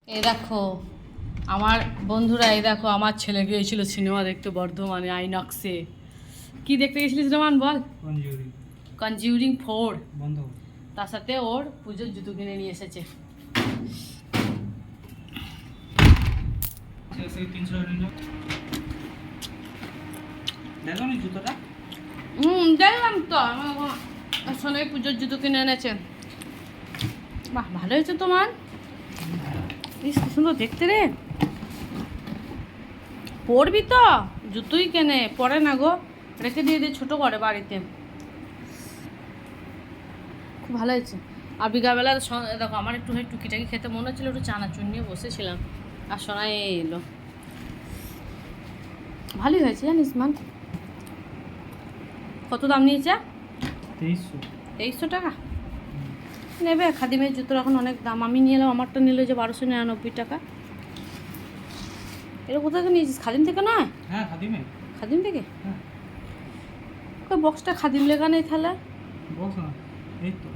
এই দেখো আমার বন্ধুরা, এই দেখো আমার ছেলে গিয়েছিল সিনেমা দেখতে বর্ধমানে আইনক্সে। কি দেখতে গেছিলিস রমান বল? কনজিউরিং 4 বন্ধ। তার সাথে ওর পুজোর জুতো কিনে নিয়ে এসেছে। দেখো নি জুতোটা? দেখলাম তো, শোনে পুজোর জুতো কিনে এনেছে। বাহ, ভালো হয়েছে তোমার। ইস, কি সুন্দর দেখতে রে। পরবি তো? জুতোই কেনে, পরে না গো, রেখে দিয়ে ছোটো করে বাড়িতে। খুব ভালো হয়েছে। আর বিকালবেলা দেখো আমার একটু টুকিটাকি খেতে মনে হচ্ছিলো, একটু চানাচুর নিয়ে বসেছিলাম আর সোনাই এলো। ভালোই হয়েছে জানিস মান। কত দাম নিয়েছে? 2300 টাকা নেবে। খাদিমের জুতোর এখন অনেক দাম। আমি নিয়ে এলাম, আমারটা নিল যে 1299 টাকা। এটা কোথা থেকে নিয়েছিস? খাদিম থেকে নয়? হ্যাঁ, খাদিম থেকে? হ্যাঁ। বক্সটা খাদিম লেখা নেই তাহলে? বক্স না, এই তো